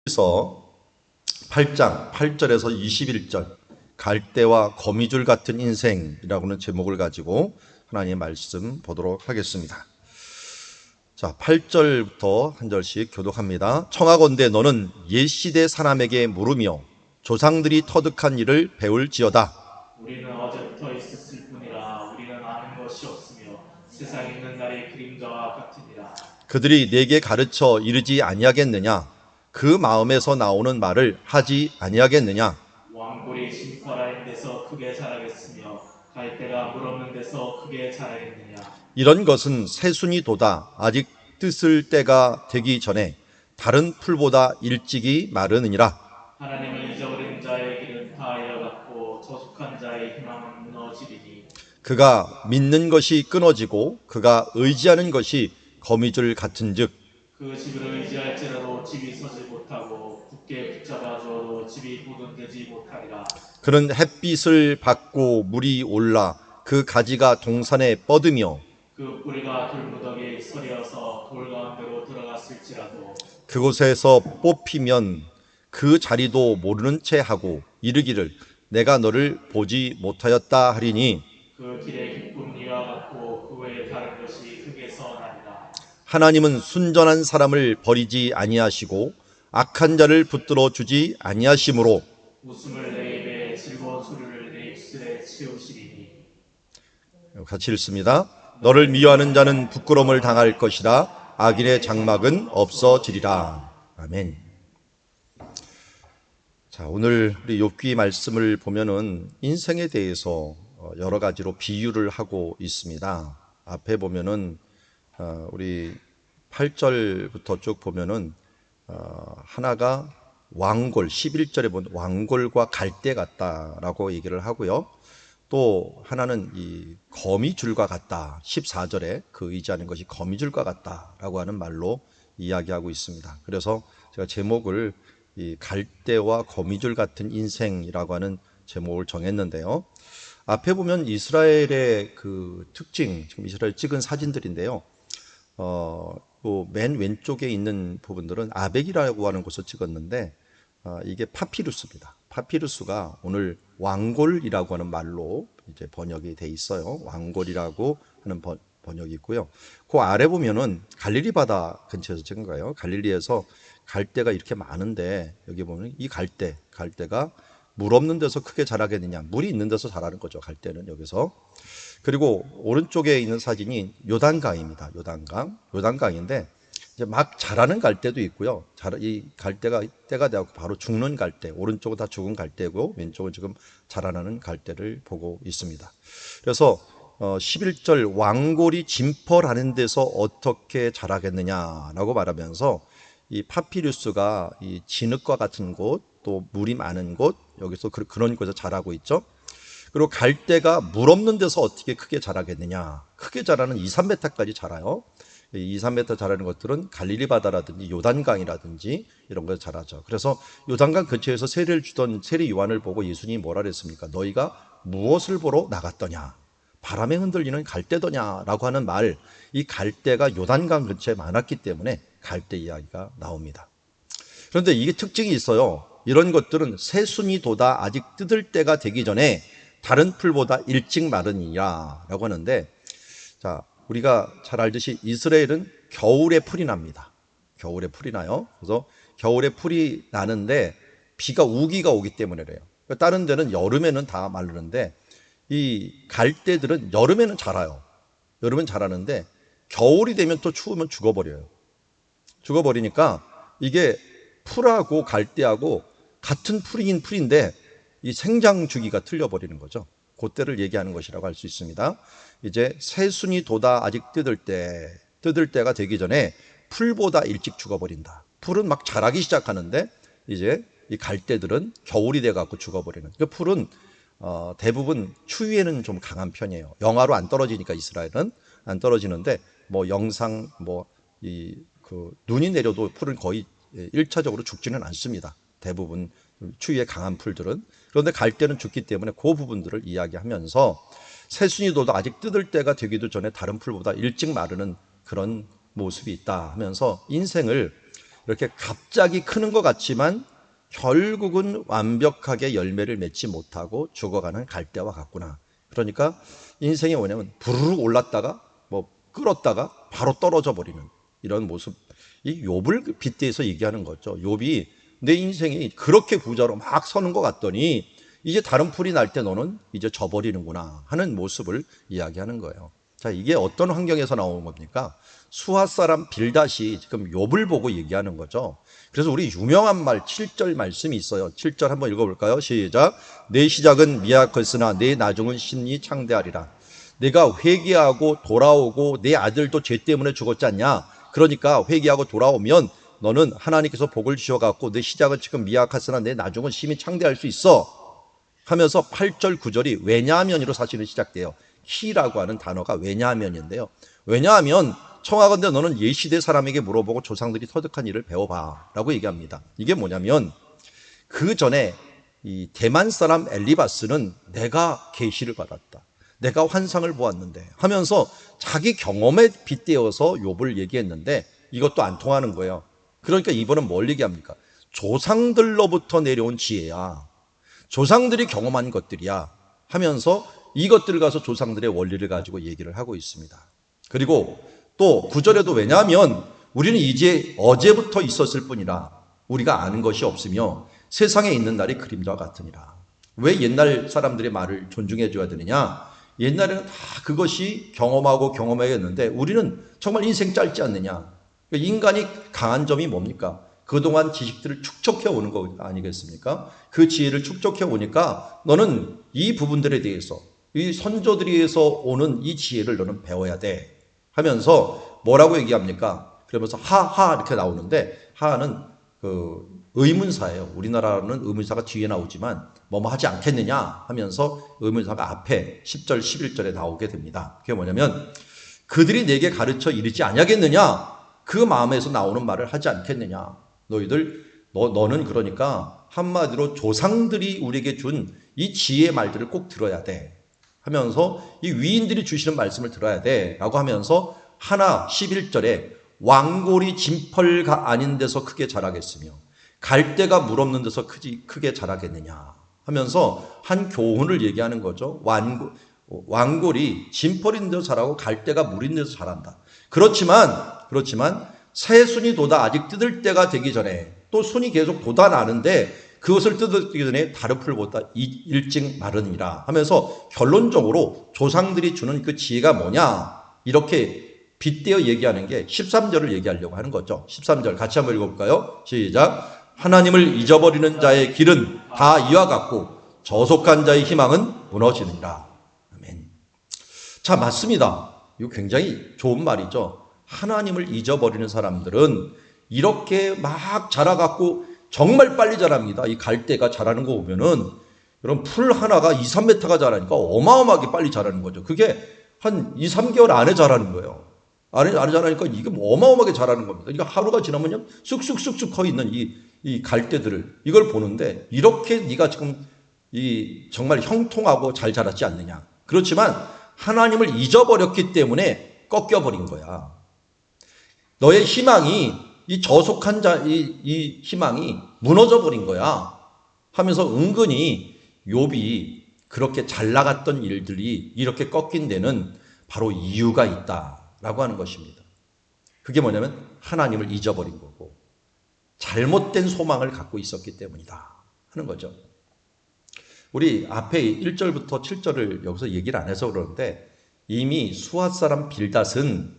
그래서 8장 8절에서 21절 갈대와 거미줄 같은 인생이라고는 제목을 가지고 하나님의 말씀 보도록 하겠습니다. 자, 8절부터 한 절씩 교독합니다. 청하건대 너는 옛시대 사람에게 물으며 조상들이 터득한 일을 배울지어다. 우리는 어제부터 있었을 뿐이라 우리는 아는 것이 없으며 세상에 있는 날의 그림자와 같으니라. 그들이 내게 가르쳐 이르지 아니하겠느냐? 그 마음에서 나오는 말을 하지 아니하겠느냐? 왕골이 심퍼라인 데서 크게 자라겠으며 갈대가 물 없는 데서 크게 자라겠느냐. 이런 것은 새순이 돋아 아직 뜻을 때가 되기 전에 다른 풀보다 일찍이 마르느니라. 하나님을 잊어버린 자의 길은 다 잃어갔고 저속한 자의 희망은 무너지리니. 그가 믿는 것이 끊어지고 그가 의지하는 것이 거미줄 같은즉 그 집을 의지할지라도 집이 서지 못하고 굳게 붙잡아 주어도 집이 보존되지 못하리라. 그는 햇빛을 받고 물이 올라 그 가지가 동산에 뻗으며 그 뿌리가 돌무더기에 서려서 돌 가운데로 들어갔을지라도 그곳에서 뽑히면 그 자리도 모르는 채 하고 이르기를 내가 너를 보지 못하였다 하리니 그 길의 기쁨 이와 같고 그 외에 다른 것이 흙에서 나리라. 하나님은 순전한 사람을 버리지 아니하시고 악한 자를 붙들어 주지 아니하심으로 웃음을 내 입에 즐거운 소리를 내 입술에 채우시리니. 같이 읽습니다. 너를 미워하는 자는 부끄러움을 당할 것이라 악인의 장막은 없어지리라. 아멘. 자, 오늘 우리 욥기 말씀을 보면은 인생에 대해서 여러 가지로 비유를 하고 있습니다. 앞에 보면은 우리 8절부터 쭉 보면은 하나가 왕골, 11절에 보면 왕골과 갈대 같다라고 얘기를 하고요. 또 하나는 이 거미줄과 같다. 14절에 그 의지하는 것이 거미줄과 같다라고 하는 말로 이야기하고 있습니다. 그래서 제가 제목을 이 갈대와 거미줄 같은 인생이라고 하는 제목을 정했는데요. 앞에 보면 이스라엘의 그 특징, 지금 이스라엘 찍은 사진들인데요. 맨 왼쪽에 있는 부분들은 아벡이라고 하는 곳을 찍었는데 이게 파피루스입니다. 파피루스가 오늘 왕골이라고 하는 말로 이제 번역이 돼 있어요. 왕골이라고 하는 번역이 있고요. 그 아래 보면은 갈릴리 바다 근처에서 찍은 거예요. 갈릴리에서 갈대가 이렇게 많은데 여기 보면 이 갈대가 물 없는 데서 크게 자라겠느냐? 물이 있는 데서 자라는 거죠. 갈대는 여기서. 그리고 오른쪽에 있는 사진이 요단강입니다. 요단강인데 이제 막 자라는 갈대도 있고요. 이 갈대가 때가 되고 바로 죽는 갈대, 오른쪽은 다 죽은 갈대고 왼쪽은 지금 자라나는 갈대를 보고 있습니다. 그래서 11절 왕골이 진펄하는 데서 어떻게 자라겠느냐라고 말하면서 이 파피루스가 이 진흙과 같은 곳, 또 물이 많은 곳, 여기서 그런 곳에서 자라고 있죠. 그리고 갈대가 물 없는 데서 어떻게 크게 자라겠느냐. 크게 자라는 2, 3m까지 자라요. 2, 3m 자라는 것들은 갈릴리 바다라든지 요단강이라든지 이런 곳에 자라죠. 그래서 요단강 근처에서 세례를 주던 세례 요한을 보고 예수님이 뭐라 그랬습니까? 너희가 무엇을 보러 나갔더냐? 바람에 흔들리는 갈대더냐라고 하는 말, 이 갈대가 요단강 근처에 많았기 때문에 갈대 이야기가 나옵니다. 그런데 이게 특징이 있어요. 이런 것들은 새순이 돋아 아직 뜯을 때가 되기 전에 다른 풀보다 일찍 마르니라 라고 하는데, 자, 우리가 잘 알듯이 이스라엘은 겨울에 풀이 납니다. 겨울에 풀이 나요. 그래서 겨울에 풀이 나는데 비가 우기가 오기 때문에 그래요. 다른 데는 여름에는 다 마르는데 이 갈대들은 여름에는 자라요. 여름엔 자라는데 겨울이 되면 또 추우면 죽어버려요. 죽어버리니까 이게 풀하고 갈대하고 같은 풀이긴 풀인데 이 생장 주기가 틀려버리는 거죠. 그때를 얘기하는 것이라고 할 수 있습니다. 이제 새순이 돋아 아직 뜯을 때가 되기 전에 풀보다 일찍 죽어버린다. 풀은 막 자라기 시작하는데 이제 이 갈대들은 겨울이 돼갖고 죽어버리는. 그 풀은 대부분 추위에는 좀 강한 편이에요. 영하로 안 떨어지니까 이스라엘은 안 떨어지는데 뭐 영상 눈이 내려도 풀은 거의 1차적으로 죽지는 않습니다. 대부분 추위에 강한 풀들은. 그런데 갈대는 죽기 때문에 그 부분들을 이야기하면서 새순이 돋아 아직 뜯을 때가 되기도 전에 다른 풀보다 일찍 마르는 그런 모습이 있다 하면서 인생을 이렇게 갑자기 크는 것 같지만 결국은 완벽하게 열매를 맺지 못하고 죽어가는 갈대와 같구나. 그러니까 인생이 뭐냐면 부르르 올랐다가 뭐 끌었다가 바로 떨어져 버리는 이런 모습. 이 욥을 빗대서 얘기하는 거죠. 욥이 내 인생이 그렇게 부자로 막 서는 것 같더니 이제 다른 풀이 날 때 너는 이제 져버리는구나 하는 모습을 이야기하는 거예요. 자, 이게 어떤 환경에서 나오는 겁니까? 수핫 사람 빌닷이 지금 욥을 보고 얘기하는 거죠. 그래서 우리 유명한 말 7절 말씀이 있어요. 7절 한번 읽어볼까요? 시작. 내 시작은 미약했으나 내 나중은 신이 창대하리라. 내가 회개하고 돌아오고 내 아들도 죄 때문에 죽었지 않냐? 그러니까 회개하고 돌아오면 너는 하나님께서 복을 주셔갖고 내 시작은 지금 미약했으나 내 나중은 심히 창대할 수 있어 하면서 8절 9절이 왜냐하면으로 사실은 시작돼요. 키라고 하는 단어가 왜냐하면인데요. 왜냐하면 청하건대 너는 예시대 사람에게 물어보고 조상들이 터득한 일을 배워봐 라고 얘기합니다. 이게 뭐냐면 그 전에 이 대만 사람 엘리바스는 내가 계시를 받았다, 내가 환상을 보았는데 하면서 자기 경험에 빗대어서 욥을 얘기했는데 이것도 안 통하는 거예요. 그러니까 이번은 뭘 얘기합니까? 조상들로부터 내려온 지혜야, 조상들이 경험한 것들이야 하면서 이것들을 가서 조상들의 원리를 가지고 얘기를 하고 있습니다. 그리고 또 9절에도 왜냐하면 우리는 이제 어제부터 있었을 뿐이라 우리가 아는 것이 없으며 세상에 있는 날이 그림자와 같으니라. 왜 옛날 사람들의 말을 존중해 줘야 되느냐? 옛날에는 다 그것이 경험하고 경험해야했는데 우리는 정말 인생 짧지 않느냐? 인간이 강한 점이 뭡니까? 그동안 지식들을 축적해 오는 거 아니겠습니까? 그 지혜를 축적해 오니까 너는 이 부분들에 대해서 이 선조들에서 오는 이 지혜를 너는 배워야 돼 하면서 뭐라고 얘기합니까? 그러면서 하하 이렇게 나오는데 하는 그 의문사예요. 우리나라는 의문사가 뒤에 나오지만 뭐뭐 하지 않겠느냐 하면서 의문사가 앞에 10절 11절에 나오게 됩니다. 그게 뭐냐면 그들이 내게 가르쳐 이르지 아니하겠느냐, 그 마음에서 나오는 말을 하지 않겠느냐. 너는 그러니까 한마디로 조상들이 우리에게 준 이 지혜의 말들을 꼭 들어야 돼 하면서 이 위인들이 주시는 말씀을 들어야 돼 라고 하면서 하나 11절에 왕골이 진펄가 아닌 데서 크게 자라겠으며 갈대가 물 없는 데서 크게 자라겠느냐 하면서 한 교훈을 얘기하는 거죠. 왕골이 진펄인 데서 자라고 갈대가 물인 데서 자란다. 그렇지만 새순이 돋아 아직 뜯을 때가 되기 전에 또 순이 계속 돋아나는데 그것을 뜯기 전에 다른 풀보다 일찍 마르니라 하면서 결론적으로 조상들이 주는 그 지혜가 뭐냐 이렇게 빗대어 얘기하는 게 13절을 얘기하려고 하는 거죠. 13절 같이 한번 읽어볼까요? 시작. 하나님을 잊어버리는 자의 길은 다 이와 같고 저속한 자의 희망은 무너지느니라. 아멘. 자, 맞습니다. 이거 굉장히 좋은 말이죠. 하나님을 잊어버리는 사람들은 이렇게 막 자라갖고 정말 빨리 자랍니다. 이 갈대가 자라는 거 보면은 여러분 풀 하나가 2, 3m가 자라니까 어마어마하게 빨리 자라는 거죠. 그게 한 2, 3개월 안에 자라는 거예요. 안에 자라니까 이게 어마어마하게 자라는 겁니다. 이거 하루가 지나면 쑥쑥쑥쑥 커 있는 이 갈대들을 이걸 보는데 이렇게 네가 지금 이 정말 형통하고 잘 자랐지 않느냐. 그렇지만 하나님을 잊어버렸기 때문에 꺾여버린 거야. 너의 희망이 이 저속한 이 희망이 무너져 버린 거야 하면서 은근히 욥이 그렇게 잘 나갔던 일들이 이렇게 꺾인 데는 바로 이유가 있다라고 하는 것입니다. 그게 뭐냐면 하나님을 잊어버린 거고 잘못된 소망을 갖고 있었기 때문이다 하는 거죠. 우리 앞에 1절부터 7절을 여기서 얘기를 안 해서 그러는데 이미 수핫 사람 빌닷은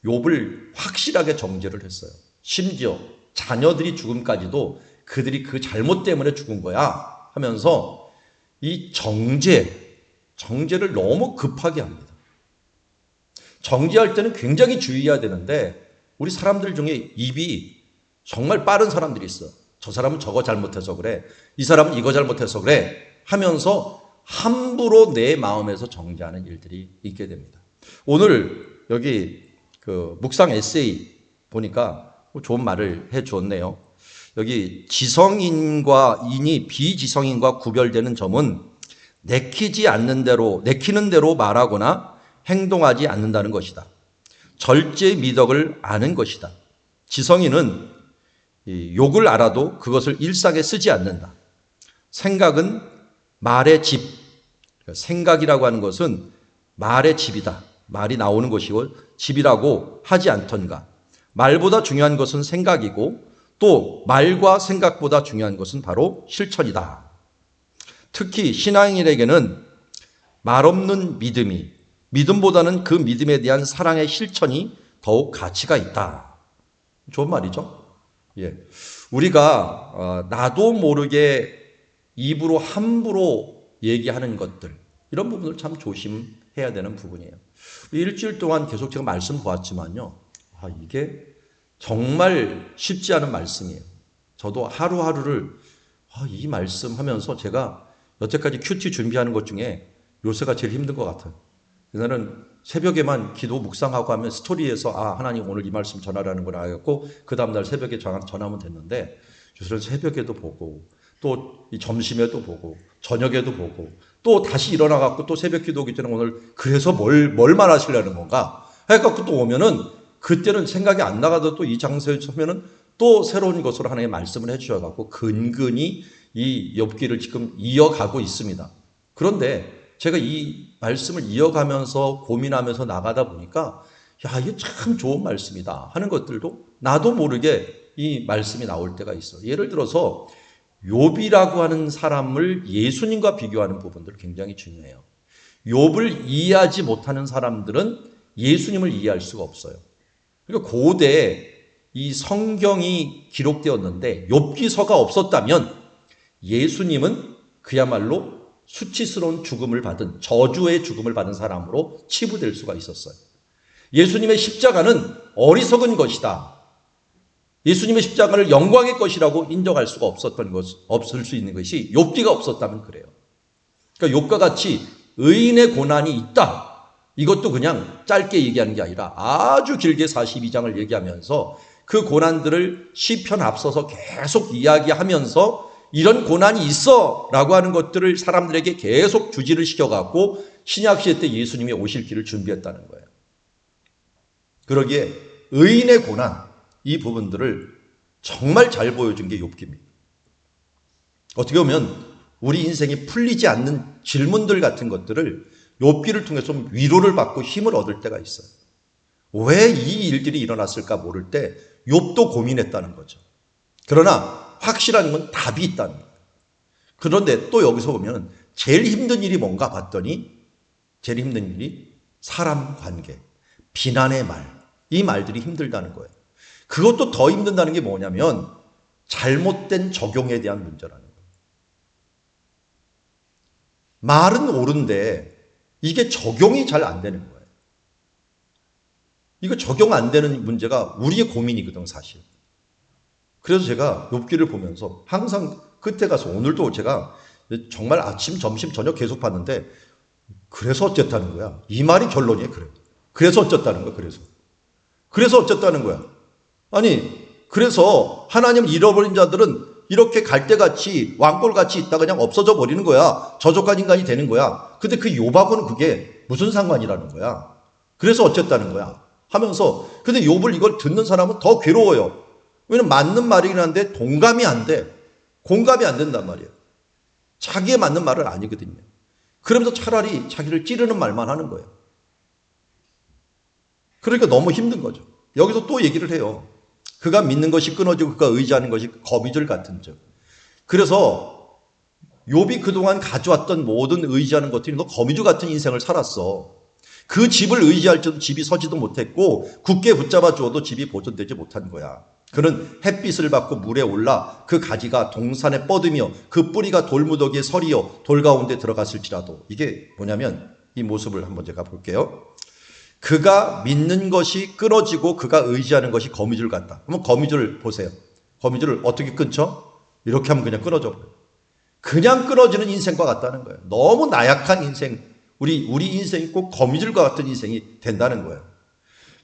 욥을 확실하게 정죄를 했어요. 심지어 자녀들이 죽음까지도 그들이 그 잘못 때문에 죽은 거야 하면서 이 정죄를 너무 급하게 합니다. 정죄할 때는 굉장히 주의해야 되는데 우리 사람들 중에 입이 정말 빠른 사람들이 있어. 저 사람은 저거 잘못해서 그래, 이 사람은 이거 잘못해서 그래 하면서 함부로 내 마음에서 정죄하는 일들이 있게 됩니다. 오늘 여기 그 묵상 에세이 보니까 좋은 말을 해 주었네요. 여기 지성인과 인이 비지성인과 구별되는 점은 내키는 대로 말하거나 행동하지 않는다는 것이다. 절제 미덕을 아는 것이다. 지성인은 이 욕을 알아도 그것을 일상에 쓰지 않는다. 생각은 말의 집. 생각이라고 하는 것은 말의 집이다. 말이 나오는 것이고 집이라고 하지 않던가. 말보다 중요한 것은 생각이고 또 말과 생각보다 중요한 것은 바로 실천이다. 특히 신앙인에게는 말 없는 믿음이 믿음보다는 그 믿음에 대한 사랑의 실천이 더욱 가치가 있다. 좋은 말이죠. 예. 우리가 나도 모르게 입으로 함부로 얘기하는 것들 이런 부분을 참 조심해야 되는 부분이에요. 일주일 동안 계속 제가 말씀 보았지만요. 이게 정말 쉽지 않은 말씀이에요. 저도 하루하루를 이 말씀 하면서 제가 여태까지 큐티 준비하는 것 중에 요새가 제일 힘든 것 같아요. 그날은 새벽에만 기도 묵상하고 하면 스토리에서 하나님 오늘 이 말씀 전하라는구나 하고 그 다음날 새벽에 전하면 됐는데 요새는 새벽에도 보고 또 점심에도 보고 저녁에도 보고 또 다시 일어나갖고 또 새벽 기도하기 전에 오늘 그래서 뭘 말하시려는 건가 해갖고 또 오면은 그때는 생각이 안 나가도 또 이 장소에 서면은 또 새로운 것으로 하나님의 말씀을 해주셔갖고 근근히 이 욥기를 지금 이어가고 있습니다. 그런데 제가 이 말씀을 이어가면서 고민하면서 나가다 보니까 이게 참 좋은 말씀이다 하는 것들도 나도 모르게 이 말씀이 나올 때가 있어요. 예를 들어서 욥이라고 하는 사람을 예수님과 비교하는 부분들 굉장히 중요해요. 욥을 이해하지 못하는 사람들은 예수님을 이해할 수가 없어요. 그러니까 고대에 이 성경이 기록되었는데 욥기서가 없었다면 예수님은 그야말로 수치스러운 죽음을 받은 저주의 죽음을 받은 사람으로 치부될 수가 있었어요. 예수님의 십자가는 어리석은 것이다. 예수님의 십자가를 영광의 것이라고 인정할 수가 없을 수 있는 것이 욥기가 없었다면 그래요. 그러니까 욥과 같이 의인의 고난이 있다. 이것도 그냥 짧게 얘기하는 게 아니라 아주 길게 42장을 얘기하면서 그 고난들을 시편 앞서서 계속 이야기하면서 이런 고난이 있어 라고 하는 것들을 사람들에게 계속 주지를 시켜갖고 신약시대 때 예수님이 오실 길을 준비했다는 거예요. 그러기에 의인의 고난 이 부분들을 정말 잘 보여준 게 욥기입니다. 어떻게 보면 우리 인생이 풀리지 않는 질문들 같은 것들을 욥기를 통해서 좀 위로를 받고 힘을 얻을 때가 있어요. 왜 이 일들이 일어났을까 모를 때 욥도 고민했다는 거죠. 그러나 확실한 건 답이 있다는 거예요. 그런데 또 여기서 보면 제일 힘든 일이 뭔가 봤더니 제일 힘든 일이 사람 관계, 비난의 말, 이 말들이 힘들다는 거예요. 그것도 더 힘든다는 게 뭐냐면 잘못된 적용에 대한 문제라는 거예요. 말은 옳은데 이게 적용이 잘 안 되는 거예요. 이거 적용 안 되는 문제가 우리의 고민이거든 사실. 그래서 제가 욥기를 보면서 항상 끝에 가서 오늘도 제가 정말 아침, 점심, 저녁 계속 봤는데 그래서 어쨌다는 거야. 이 말이 결론이에요. 그래서 어쨌다는 거야. 그래서 어쨌다는 거야. 아니 그래서 하나님을 잃어버린 자들은 이렇게 갈대같이 왕골같이 있다 그냥 없어져 버리는 거야. 저족한 인간이 되는 거야. 근데 그 욥하고는 그게 무슨 상관이라는 거야. 그래서 어쨌다는 거야 하면서 근데 욥을 이걸 듣는 사람은 더 괴로워요. 왜냐면 맞는 말이긴 한데 동감이 안 돼. 공감이 안 된단 말이에요. 자기에 맞는 말은 아니거든요. 그러면서 차라리 자기를 찌르는 말만 하는 거예요. 그러니까 너무 힘든 거죠. 여기서 또 얘기를 해요. 그가 믿는 것이 끊어지고 그가 의지하는 것이 거미줄 같은 즉. 그래서 욥이 그동안 가져왔던 모든 의지하는 것들이 너 거미줄 같은 인생을 살았어. 그 집을 의지할 때도 집이 서지도 못했고 굳게 붙잡아 주어도 집이 보존되지 못한 거야. 그는 햇빛을 받고 물에 올라 그 가지가 동산에 뻗으며 그 뿌리가 돌무더기에 서리어 돌 가운데 들어갔을지라도. 이게 뭐냐면 이 모습을 한번 제가 볼게요. 그가 믿는 것이 끊어지고 그가 의지하는 것이 거미줄 같다. 한번 거미줄 보세요. 거미줄을 어떻게 끊죠? 이렇게 하면 그냥 끊어져 버려요. 그냥 끊어지는 인생과 같다는 거예요. 너무 나약한 인생, 우리 인생이 꼭 거미줄과 같은 인생이 된다는 거예요.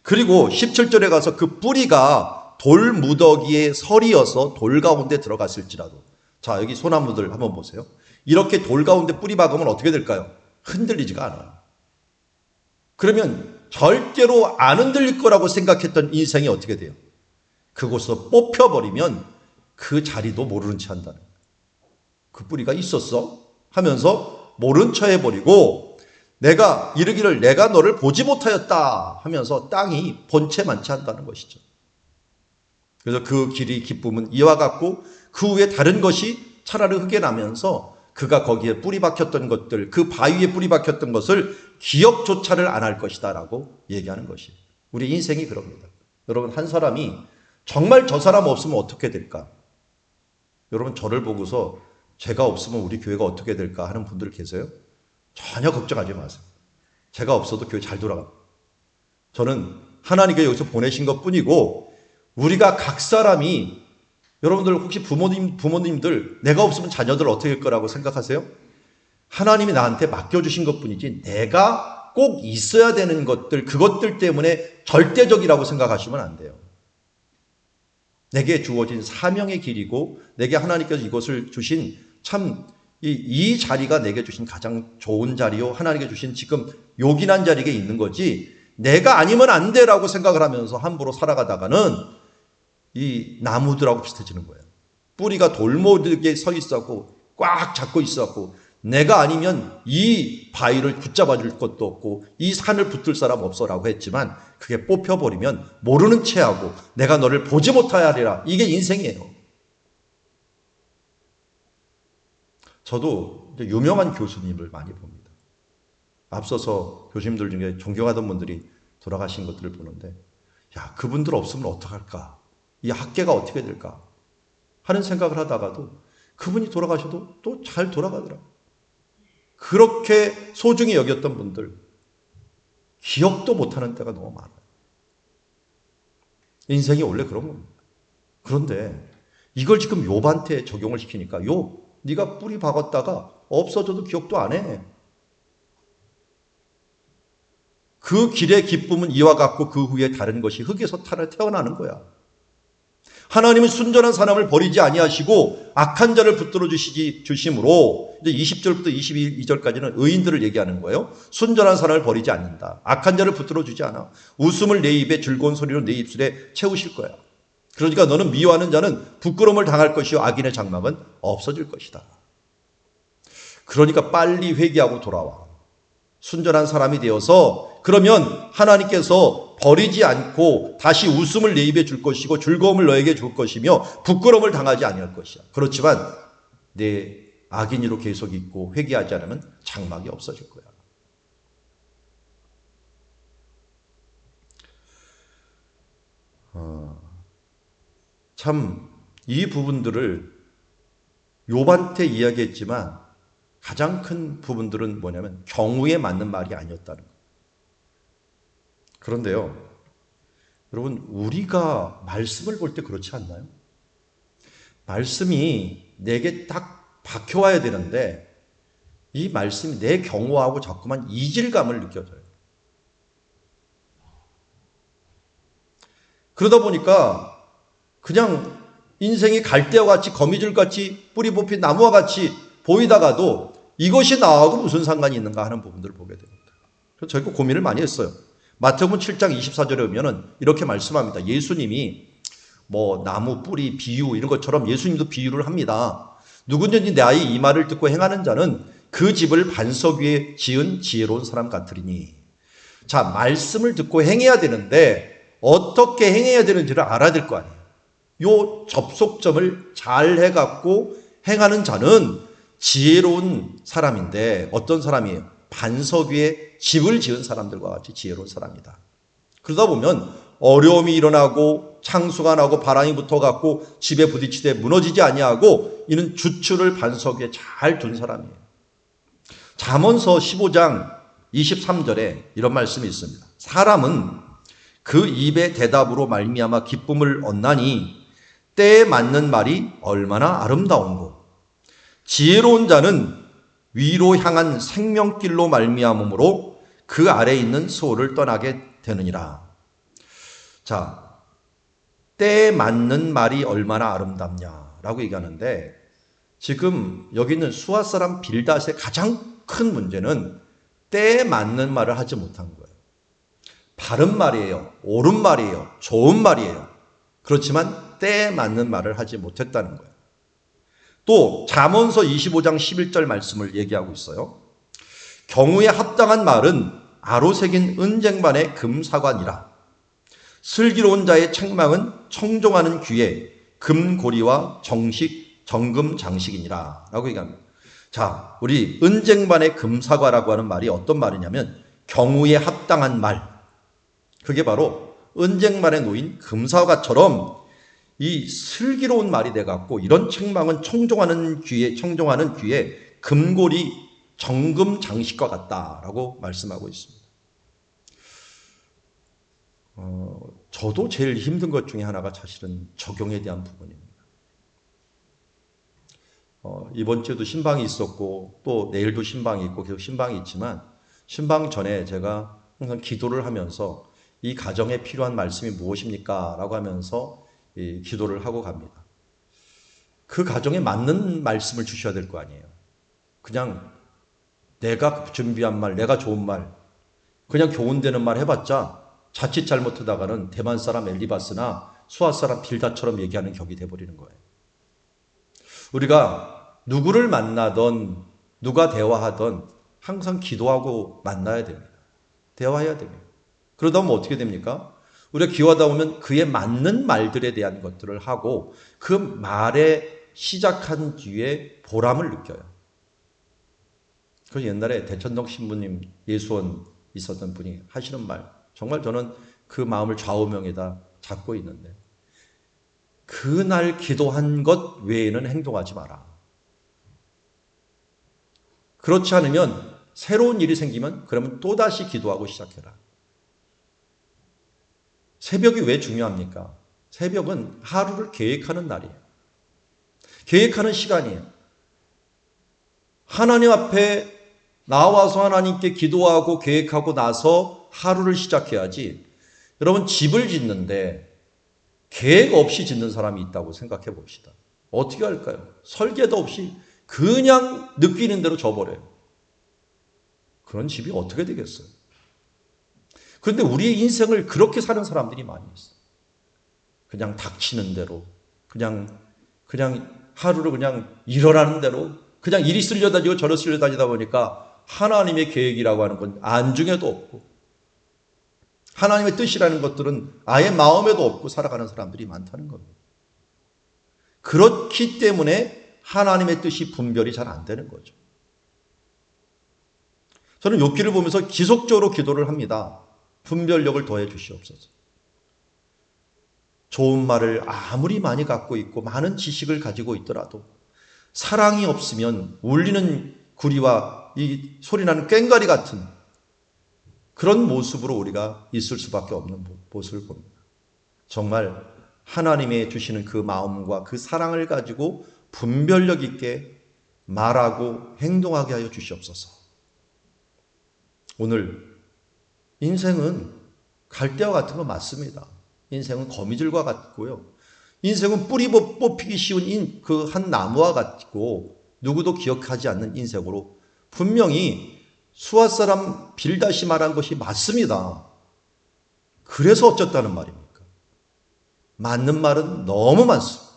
그리고 17절에 가서 그 뿌리가 돌 무더기에 서리어서 돌 가운데 들어갔을지라도. 자, 여기 소나무들 한번 보세요. 이렇게 돌 가운데 뿌리 박으면 어떻게 될까요? 흔들리지가 않아요. 그러면 절대로 안 흔들릴 거라고 생각했던 인생이 어떻게 돼요? 그곳에서 뽑혀버리면 그 자리도 모르는 채 한다는 거예요. 그 뿌리가 있었어? 하면서 모른 척 해버리고 내가 이르기를 내가 너를 보지 못하였다 하면서 땅이 본체 많지 한다는 것이죠. 그래서 그 길이 기쁨은 이와 같고 그 후에 다른 것이 차라리 흙에 나면서 그가 거기에 뿌리 박혔던 것들, 그 바위에 뿌리 박혔던 것을 기억조차를 안 할 것이다 라고 얘기하는 것이에요. 우리 인생이 그럽니다. 여러분, 한 사람이 정말 저 사람 없으면 어떻게 될까? 여러분, 저를 보고서 제가 없으면 우리 교회가 어떻게 될까 하는 분들 계세요? 전혀 걱정하지 마세요. 제가 없어도 교회 잘 돌아갑니다. 저는 하나님께 여기서 보내신 것 뿐이고, 우리가 각 사람이, 여러분들 혹시 부모님들 내가 없으면 자녀들 어떻게 할 거라고 생각하세요? 하나님이 나한테 맡겨주신 것 뿐이지 내가 꼭 있어야 되는 것들, 그것들 때문에 절대적이라고 생각하시면 안 돼요. 내게 주어진 사명의 길이고 내게 하나님께서 이것을 주신 참 이 자리가 내게 주신 가장 좋은 자리요, 하나님께 주신 지금 요긴한 자리에 있는 거지 내가 아니면 안 돼라고 생각을 하면서 함부로 살아가다가는 이 나무들하고 비슷해지는 거예요. 뿌리가 돌모르게 서 있었고 꽉 잡고 있었고 내가 아니면 이 바위를 붙잡아 줄 것도 없고 이 산을 붙들 사람 없어라고 했지만 그게 뽑혀버리면 모르는 채하고 내가 너를 보지 못하리라. 이게 인생이에요. 저도 유명한 교수님을 많이 봅니다. 앞서서 교수님들 중에 존경하던 분들이 돌아가신 것들을 보는데 야, 그분들 없으면 어떡할까? 이 학계가 어떻게 될까? 하는 생각을 하다가도 그분이 돌아가셔도 또 잘 돌아가더라고요. 그렇게 소중히 여겼던 분들 기억도 못하는 때가 너무 많아요. 인생이 원래 그런 겁니다. 그런데 이걸 지금 욥한테 적용을 시키니까 욥, 네가 뿌리 박았다가 없어져도 기억도 안 해. 그 길의 기쁨은 이와 같고 그 후에 다른 것이 흙에서 태어나는 거야. 하나님은 순전한 사람을 버리지 아니하시고 악한 자를 붙들어 주심으로 이제 20절부터 22절까지는 의인들을 얘기하는 거예요. 순전한 사람을 버리지 않는다. 악한 자를 붙들어 주지 않아. 웃음을 내 입에 즐거운 소리로 내 입술에 채우실 거야. 그러니까 너는 미워하는 자는 부끄러움을 당할 것이요 악인의 장막은 없어질 것이다. 그러니까 빨리 회개하고 돌아와. 순전한 사람이 되어서 그러면 하나님께서 버리지 않고 다시 웃음을 내 입에 줄 것이고 즐거움을 너에게 줄 것이며 부끄러움을 당하지 아니할 것이야. 그렇지만 내 악인으로 계속 있고 회개하지 않으면 장막이 없어질 거야. 참 이 부분들을 욥한테 이야기했지만 가장 큰 부분들은 뭐냐면 경우에 맞는 말이 아니었다는 거예요. 그런데요, 여러분, 우리가 말씀을 볼 때 그렇지 않나요? 말씀이 내게 딱 박혀와야 되는데 이 말씀이 내 경우하고 자꾸만 이질감을 느껴져요. 그러다 보니까 그냥 인생이 갈대와 같이 거미줄같이 뿌리 뽑힌 나무와 같이 보이다가도 이것이 나하고 무슨 상관이 있는가 하는 부분들을 보게 됩니다. 그래서 저희가 고민을 많이 했어요. 마태복음 7장 24절에 보면은 이렇게 말씀합니다. 예수님이 뭐 나무 뿌리 비유 이런 것처럼 예수님도 비유를 합니다. 누구든지 나의 이 말을 듣고 행하는 자는 그 집을 반석 위에 지은 지혜로운 사람 같으리니. 자, 말씀을 듣고 행해야 되는데 어떻게 행해야 되는지를 알아야 될 거 아니에요. 요 접속점을 잘 해갖고 행하는 자는 지혜로운 사람인데 어떤 사람이에요? 반석 위에 집을 지은 사람들과 같이 지혜로운 사람이다. 그러다 보면 어려움이 일어나고 창수가 나고 바람이 붙어갖고 집에 부딪히되 무너지지 아니하고 이는 주추를 반석 위에 잘 둔 사람이에요. 잠언서 15장 23절에 이런 말씀이 있습니다. 사람은 그 입의 대답으로 말미암아 기쁨을 얻나니 때에 맞는 말이 얼마나 아름다운고 지혜로운 자는 위로 향한 생명길로 말미암음으로 그 아래에 있는 소를 떠나게 되느니라. 자, 때에 맞는 말이 얼마나 아름답냐라고 얘기하는데 지금 여기 있는 수아 사람 빌닷의 가장 큰 문제는 때에 맞는 말을 하지 못한 거예요. 바른 말이에요. 옳은 말이에요. 좋은 말이에요. 그렇지만 때에 맞는 말을 하지 못했다는 거예요. 또 잠언서 25장 11절 말씀을 얘기하고 있어요. 경우에 합당한 말은 아로새긴 은쟁반의 금사관이라. 슬기로운 자의 책망은 청종하는 귀에 금고리와 정금 장식이니라 라고 얘기합니다. 자, 우리 은쟁반의 금사과라고 하는 말이 어떤 말이냐면 경우에 합당한 말. 그게 바로 은쟁반에 놓인 금사과처럼 이 슬기로운 말이 돼갖고 이런 책망은 청종하는 귀에 금고리 정금 장식과 같다라고 말씀하고 있습니다. 저도 제일 힘든 것 중에 하나가 사실은 적용에 대한 부분입니다. 이번 주에도 신방이 있었고 또 내일도 신방이 있고 계속 신방이 있지만 신방 전에 제가 항상 기도를 하면서 이 가정에 필요한 말씀이 무엇입니까? 라고 하면서 기도를 하고 갑니다. 그 가정에 맞는 말씀을 주셔야 될 거 아니에요. 그냥 내가 준비한 말, 내가 좋은 말, 그냥 교훈되는 말 해봤자 자칫 잘못하다가는 대만 사람 엘리바스나 수아 사람 빌다처럼 얘기하는 격이 돼버리는 거예요. 우리가 누구를 만나던 누가 대화하던 항상 기도하고 만나야 됩니다. 대화해야 됩니다. 그러다 보면 어떻게 됩니까? 우리가 기도하다 보면 그에 맞는 말들에 대한 것들을 하고 그 말에 시작한 뒤에 보람을 느껴요. 그 옛날에 대천동 신부님 예수원 있었던 분이 하시는 말, 정말 저는 그 마음을 좌우명에다 잡고 있는데, 그날 기도한 것 외에는 행동하지 마라. 그렇지 않으면 새로운 일이 생기면 그러면 또다시 기도하고 시작해라. 새벽이 왜 중요합니까? 새벽은 하루를 계획하는 날이에요. 계획하는 시간이에요. 하나님 앞에 나와서 하나님께 기도하고 계획하고 나서 하루를 시작해야지. 여러분, 집을 짓는데 계획 없이 짓는 사람이 있다고 생각해 봅시다. 어떻게 할까요? 설계도 없이 그냥 느끼는 대로 져버려요. 그런 집이 어떻게 되겠어요? 그런데 우리의 인생을 그렇게 사는 사람들이 많이 있어요. 그냥 닥치는 대로, 그냥 하루를 그냥 일어나는 대로, 그냥 이리 쓸려다니고 저리 쓸려다니다 보니까 하나님의 계획이라고 하는 건 안중에도 없고 하나님의 뜻이라는 것들은 아예 마음에도 없고 살아가는 사람들이 많다는 겁니다. 그렇기 때문에 하나님의 뜻이 분별이 잘 안 되는 거죠. 저는 욥기를 보면서 지속적으로 기도를 합니다. 분별력을 더해 주시옵소서. 좋은 말을 아무리 많이 갖고 있고 많은 지식을 가지고 있더라도 사랑이 없으면 울리는 구리와 이 소리나는 꽹과리 같은 그런 모습으로 우리가 있을 수밖에 없는 모습을 봅니다. 정말 하나님의 주시는 그 마음과 그 사랑을 가지고 분별력 있게 말하고 행동하게 하여 주시옵소서. 오늘 인생은 갈대와 같은 거 맞습니다. 인생은 거미줄과 같고요. 인생은 뿌리 뽑히기 쉬운 그 한 나무와 같고 누구도 기억하지 않는 인생으로 분명히 수아 사람 빌닷이 말한 것이 맞습니다. 그래서 어쩌다는 말입니까? 맞는 말은 너무 많습니다.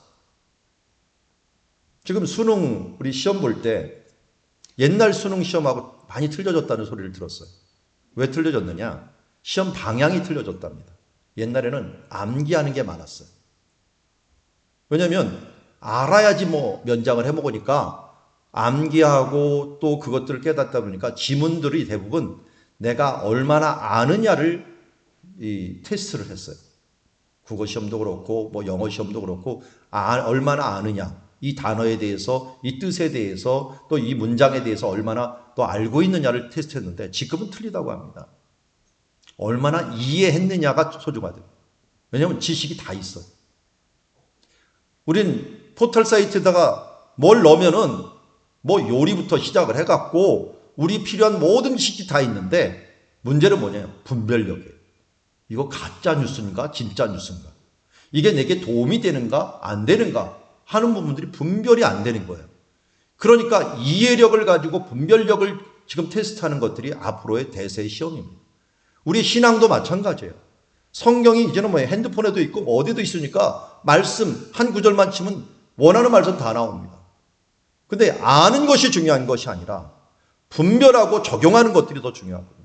지금 수능 우리 시험 볼 때 옛날 수능 시험하고 많이 틀려졌다는 소리를 들었어요. 왜 틀려졌느냐? 시험 방향이 틀려졌답니다. 옛날에는 암기하는 게 많았어요. 왜냐하면 알아야지 뭐 면장을 해먹으니까 암기하고 또 그것들을 깨닫다 보니까 지문들이 대부분 내가 얼마나 아느냐를 이 테스트를 했어요. 국어 시험도 그렇고 뭐 영어 시험도 그렇고 얼마나 아느냐, 이 단어에 대해서, 이 뜻에 대해서, 또 이 문장에 대해서 얼마나 또 알고 있느냐를 테스트했는데 지금은 틀리다고 합니다. 얼마나 이해했느냐가 소중하대요. 왜냐하면 지식이 다 있어요. 우린 포털 사이트에다가 뭘 넣으면은 뭐 요리부터 시작을 해갖고 우리 필요한 모든 지식이 다 있는데 문제는 뭐냐면 분별력이에요. 이거 가짜 뉴스인가 진짜 뉴스인가, 이게 내게 도움이 되는가 안 되는가 하는 부분들이 분별이 안 되는 거예요. 그러니까 이해력을 가지고 분별력을 지금 테스트하는 것들이 앞으로의 대세의 시험입니다. 우리 신앙도 마찬가지예요. 성경이 이제는 뭐 핸드폰에도 있고 어디도 있으니까 말씀 한 구절만 치면 원하는 말씀 다 나옵니다. 근데 아는 것이 중요한 것이 아니라 분별하고 적용하는 것들이 더 중요하거든요.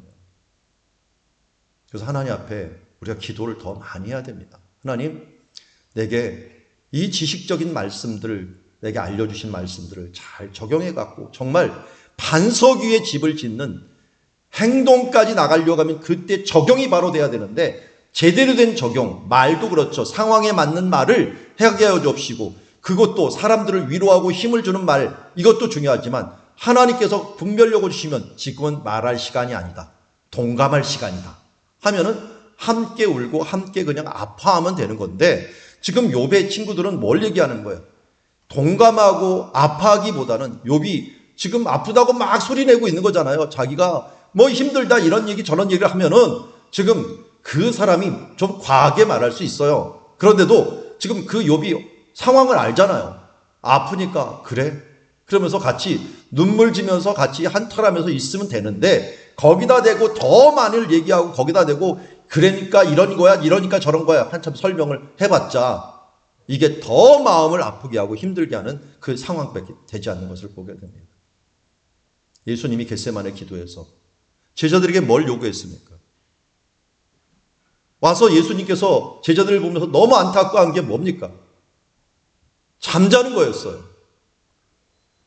그래서 하나님 앞에 우리가 기도를 더 많이 해야 됩니다. 하나님, 내게 이 지식적인 말씀들을, 내게 알려주신 말씀들을 잘 적용해 갖고 정말 반석 위에 집을 짓는 행동까지 나가려고 하면 그때 적용이 바로 돼야 되는데, 제대로 된 적용, 말도 그렇죠. 상황에 맞는 말을 하게 하여 주옵시고, 그것도 사람들을 위로하고 힘을 주는 말, 이것도 중요하지만 하나님께서 분별력을 주시면 지금은 말할 시간이 아니다, 동감할 시간이다 하면은 함께 울고 함께 그냥 아파하면 되는 건데, 지금 욥의 친구들은 뭘 얘기하는 거예요? 동감하고 아파하기보다는 욥이 지금 아프다고 막 소리내고 있는 거잖아요. 자기가 뭐 힘들다 이런 얘기 저런 얘기를 하면은 지금 그 사람이 좀 과하게 말할 수 있어요. 그런데도 지금 그 욥이 상황을 알잖아요. 아프니까 그래? 그러면서 같이 눈물 지면서 같이 한탄하면서 있으면 되는데, 거기다 대고 더 많이 얘기하고 거기다 대고 그러니까 이런 거야, 이러니까 저런 거야 한참 설명을 해봤자 이게 더 마음을 아프게 하고 힘들게 하는 그 상황밖에 되지 않는 것을 보게 됩니다. 예수님이 겟세마네 기도에서 제자들에게 뭘 요구했습니까? 와서 예수님께서 제자들을 보면서 너무 안타까운 게 뭡니까? 잠자는 거였어요.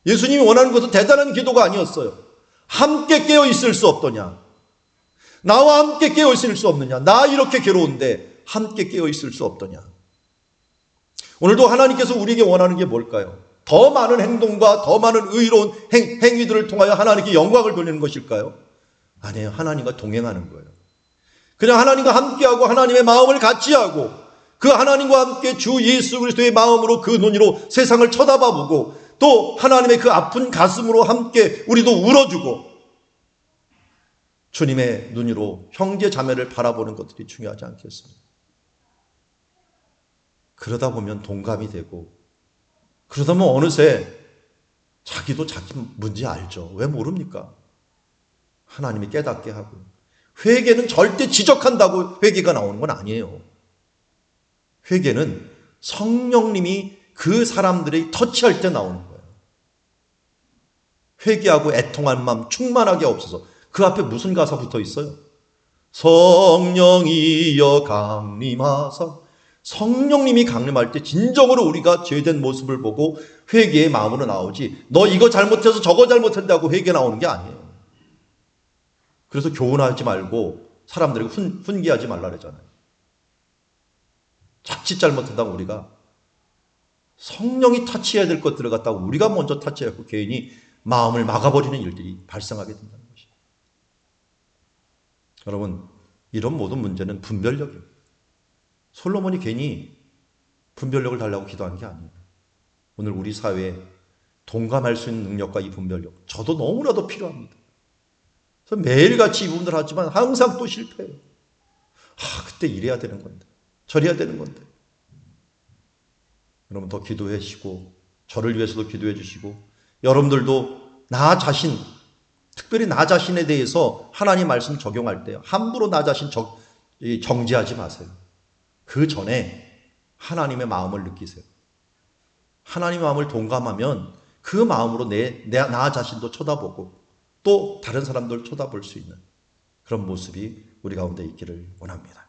예수님이 원하는 것은 대단한 기도가 아니었어요. 함께 깨어 있을 수 없더냐? 나와 함께 깨어 있을 수 없느냐? 나 이렇게 괴로운데 함께 깨어 있을 수 없더냐? 오늘도 하나님께서 우리에게 원하는 게 뭘까요? 더 많은 행동과 더 많은 의로운 행위들을 통하여 하나님께 영광을 돌리는 것일까요? 아니에요. 하나님과 동행하는 거예요. 그냥 하나님과 함께하고 하나님의 마음을 같이 하고 그 하나님과 함께 주 예수 그리스도의 마음으로, 그 눈으로 세상을 쳐다봐보고 또 하나님의 그 아픈 가슴으로 함께 우리도 울어주고 주님의 눈으로 형제 자매를 바라보는 것들이 중요하지 않겠습니까? 그러다 보면 동감이 되고, 그러다 보면 어느새 자기도 자기 문제 알죠. 왜 모릅니까? 하나님이 깨닫게 하고. 회개는 절대 지적한다고 회개가 나오는 건 아니에요. 회개는 성령님이 그 사람들이 터치할 때 나오는 거예요. 회개하고 애통한 마음 충만하게 없어서. 그 앞에 무슨 가사 붙어 있어요? 성령이여 강림하사. 성령님이 강림할 때 진정으로 우리가 죄된 모습을 보고 회개의 마음으로 나오지, 너 이거 잘못해서 저거 잘못한다고 회개 나오는 게 아니에요. 그래서 교훈하지 말고 사람들에게 훈계하지 말라 그러잖아요. 자칫 잘못한다고 우리가 성령이 터치해야 될 것들을 갖다가 우리가 먼저 터치하고 괜히 마음을 막아버리는 일들이 발생하게 된다는 것이죠. 여러분, 이런 모든 문제는 분별력입니다. 솔로몬이 괜히 분별력을 달라고 기도한 게 아니에요. 오늘 우리 사회에 동감할 수 있는 능력과 이 분별력, 저도 너무나도 필요합니다. 그래서 매일같이 이 부분들 하지만 항상 또 실패해요. 그때 이래야 되는 건데, 저래야 되는 건데. 여러분 더 기도해 주시고, 저를 위해서도 기도해 주시고, 여러분들도 나 자신, 특별히 나 자신에 대해서 하나님 말씀 적용할 때 함부로 나 자신 정죄하지 마세요. 그 전에 하나님의 마음을 느끼세요. 하나님의 마음을 동감하면 그 마음으로 나 자신도 쳐다보고 또 다른 사람들 쳐다볼 수 있는 그런 모습이 우리 가운데 있기를 원합니다.